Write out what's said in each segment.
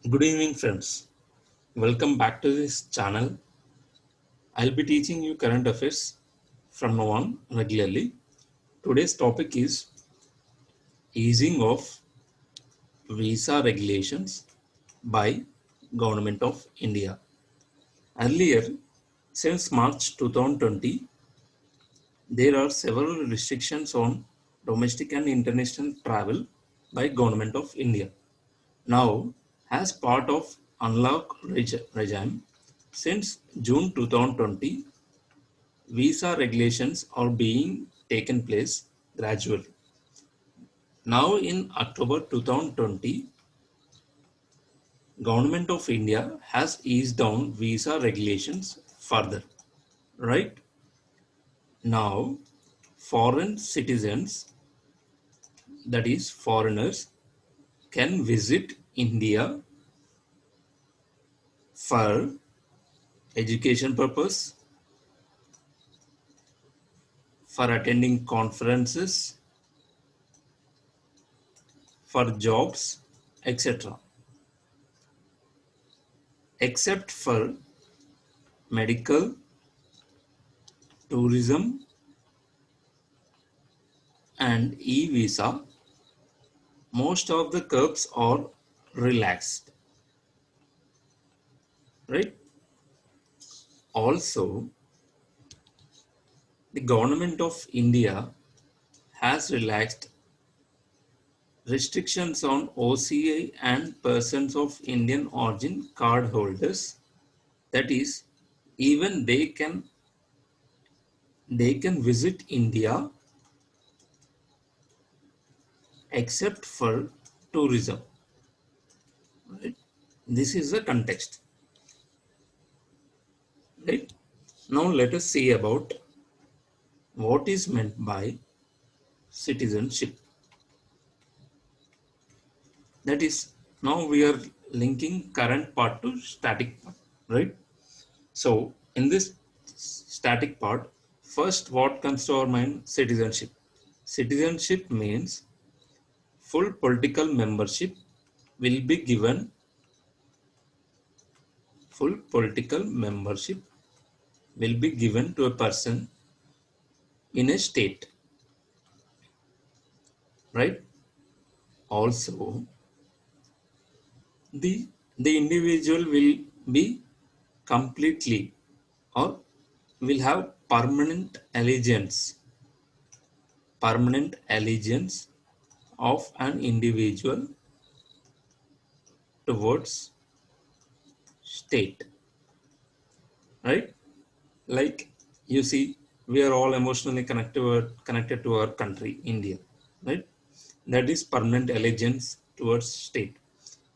Good evening, friends. Welcome back to this channel. I'll be teaching you current affairs from now on regularly. Today's topic is easing of visa regulations by Government of India. Earlier, since March 2020, there are several restrictions on domestic and international travel by Government of India. Now, as part of unlock regime, since June 2020, visa regulations are being taken place gradually. Now in October 2020, Government of India has eased down visa regulations further. Right now, foreign citizens, that is foreigners, can visit India for education purpose, for attending conferences, for jobs, etc. Except for medical, tourism, and e-visa, most of the curbs are relaxed, right? Also, the government of India has relaxed restrictions on OCI and persons of Indian origin card holders. That is, even they can visit India except for tourism. Right? This is the context. Right? Now let us see about what is meant by citizenship. That is, now we are linking current part to static part, right? So in this static part, first what comes to our mind? Citizenship. Citizenship means full political membership will be given, full political membership will be given to a person in a state, right? Also, the the individual will be completely or will have permanent allegiance of an individual towards state, right? Like, you see, we are all emotionally connected to our country India, right? That is permanent allegiance towards state.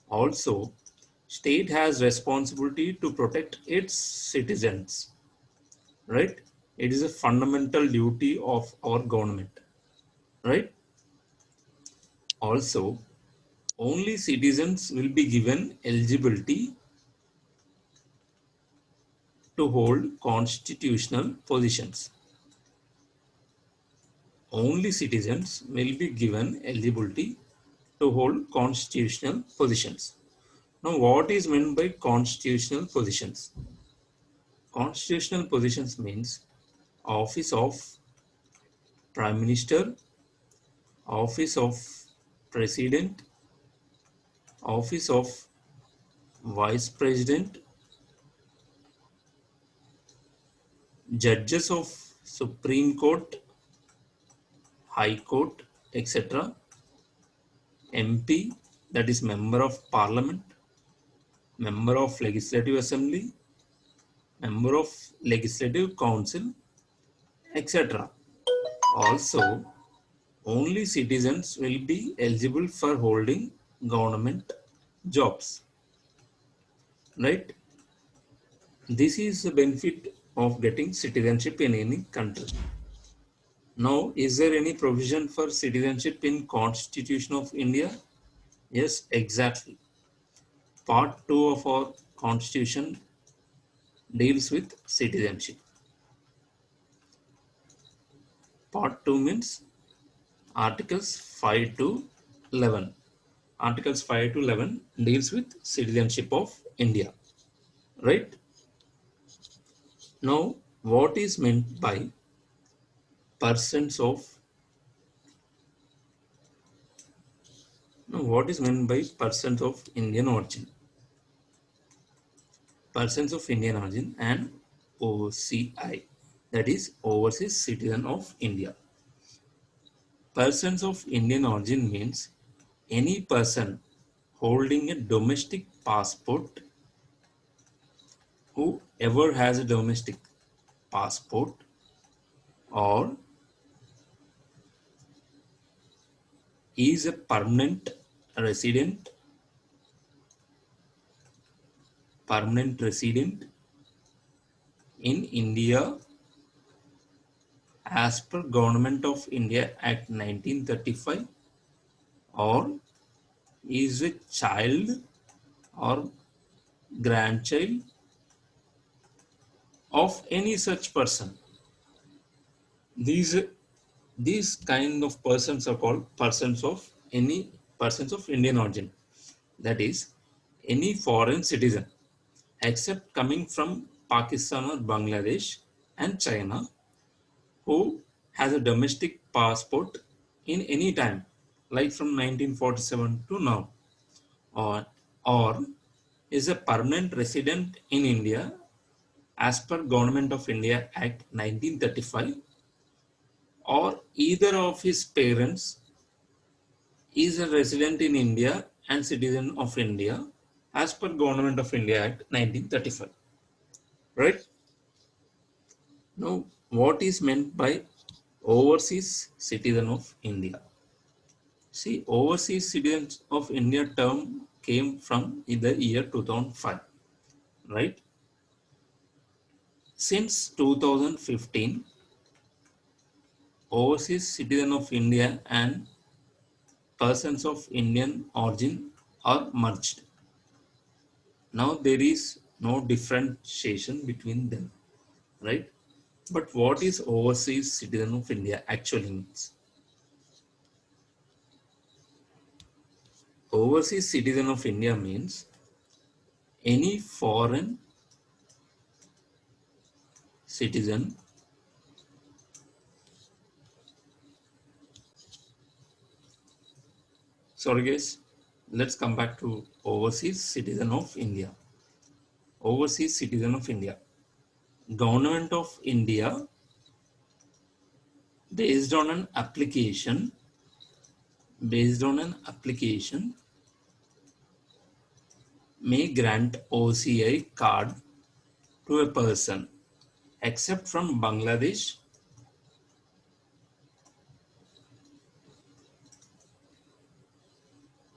Also, state has responsibility to protect its citizens, right? It is a fundamental duty of our government, right? Also, only citizens will be given eligibility to hold constitutional positions. Only citizens will be given eligibility to hold constitutional positions. Now, what is meant by constitutional positions? Constitutional positions means office of Prime Minister, office of President, office of Vice President, judges of Supreme Court, High Court, etc. MP, that is Member of Parliament, Member of Legislative Assembly, Member of Legislative Council, etc. Also, only citizens will be eligible for holding government jobs, right? This is the benefit of getting citizenship in any country. Now, is there any provision for citizenship in Constitution of India? Yes, exactly. Part 2 of our constitution deals with citizenship. Part 2 means articles 5 to 11. Articles 5 to 11 deals with citizenship of India, right? Now, what is meant by persons of what is meant by persons of Indian origin? Persons of Indian origin and OCI, that is overseas citizen of India. Persons of Indian origin means any person holding a domestic passport, who ever has a domestic passport, or is a resident permanent resident in India as per Government of India Act 1935, or is a child or grandchild of any such person. These these kind of persons are called persons of Indian origin. That is, any foreign citizen except coming from Pakistan or Bangladesh and China, who has a domestic passport in any time, like from 1947 to now, or or is a permanent resident in India as per Government of India Act 1935, or either of his parents is a resident in India and citizen of India as per Government of India Act 1935. Right? Now, what is meant by overseas citizen of India? See, overseas citizens of India term came from in the year 2005, right? Since 2015, overseas citizen of India and persons of Indian origin are merged. Now there is no differentiation between them, right? But what is overseas citizen of India actually means? Overseas citizen of India means any foreign citizen sorry guys, let's come back to overseas citizen of India. Overseas citizen of India. Government of India, based on an application, based on an application, may grant OCI card to a person except from Bangladesh,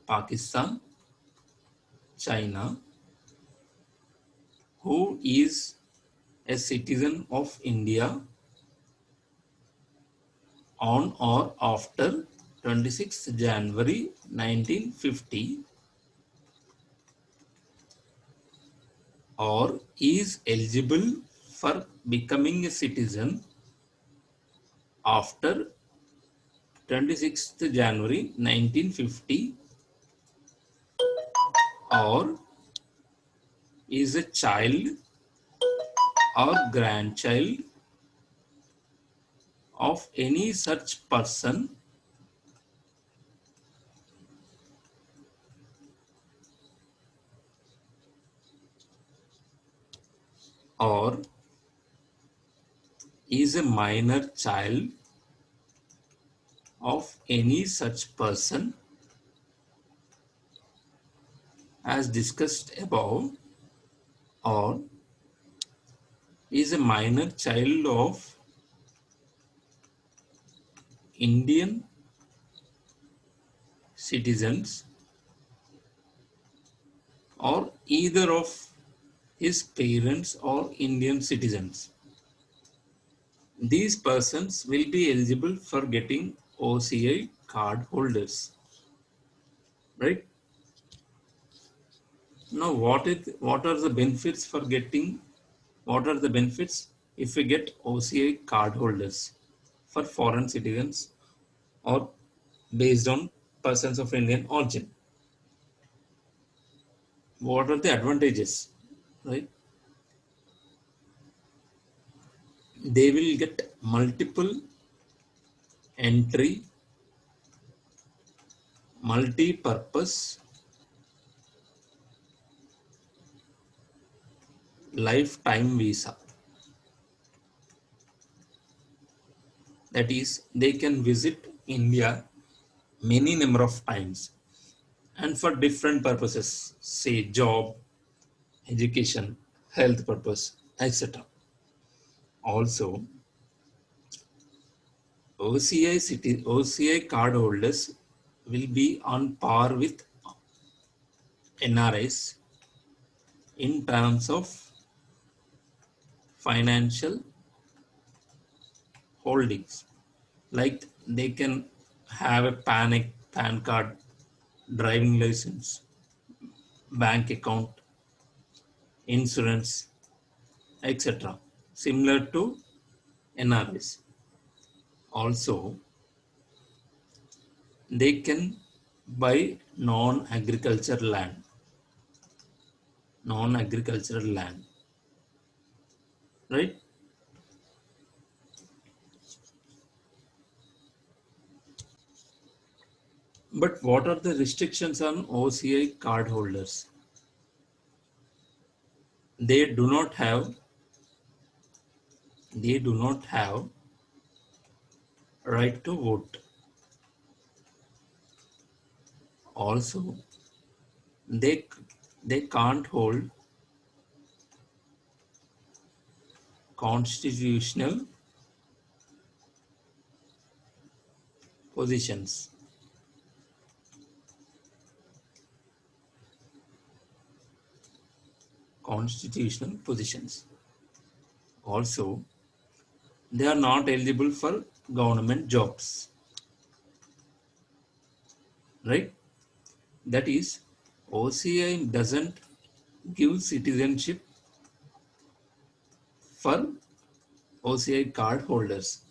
Pakistan, China, who is a citizen of India on or after 26th January 1950, or is eligible for becoming a citizen after 26th January 1950, or is a child or grandchild of any such person, or is a minor child of any such person as discussed above, or is a minor child of Indian citizens, or either of his parents or Indian citizens. These persons will be eligible for getting OCI card holders, right? Now, what are the benefits for getting? What are the benefits if we get OCI card holders for foreign citizens or based on persons of Indian origin? what are the advantages, right? They will get multiple entry, multi-purpose, lifetime visa. That is, they can visit India many number of times and for different purposes, say job, education, health purpose, etc. Also, OCI card holders will be on par with NRIs in terms of financial holdings. Like they can have a PAN card, driving license, bank account, insurance, etc. Similar to NRIs. Also, they can buy non-agricultural land, right? But what are the restrictions on OCI card holders? They do not have they do not have right to vote. Also, they they can't hold constitutional positions. Constitutional positions. Also, they are not eligible for government jobs, right? That is, OCI doesn't give citizenship for OCI card holders.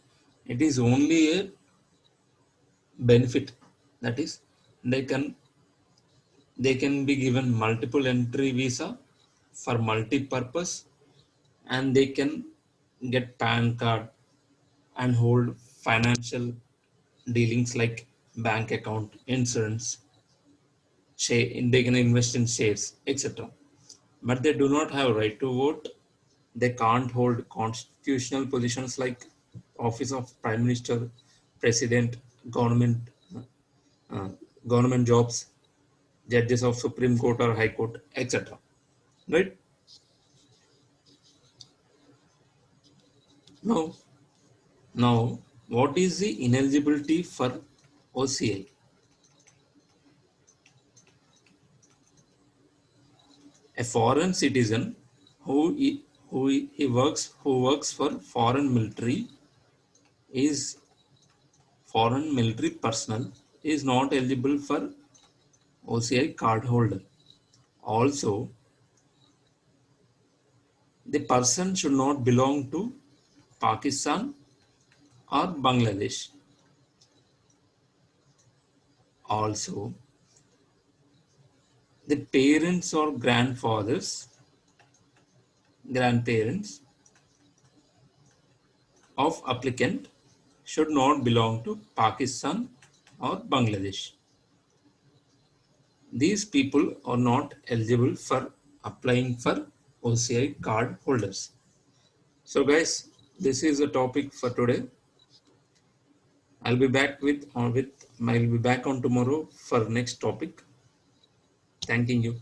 It is only a benefit. That is, they can they can be given multiple entry visa for multi-purpose, and they can get PAN card and hold financial dealings like bank account, insurance, share, they can invest in shares, etc. But they do not have right to vote. They can't hold constitutional positions like office of prime minister, president, government, uh, government jobs, judges of Supreme Court or High Court, etc. Right? Now, now, what is the ineligibility for OCI? A foreign citizen who works for is foreign military personnel is not eligible for OCI card holder. Also, the person should not belong to Pakistan or Bangladesh. Also, the parents or grandparents of applicant should not belong to Pakistan or Bangladesh. These people are not eligible for applying for OCI card holders. So guys, this is the topic for today. I'll be back on tomorrow for next topic. Thanking you.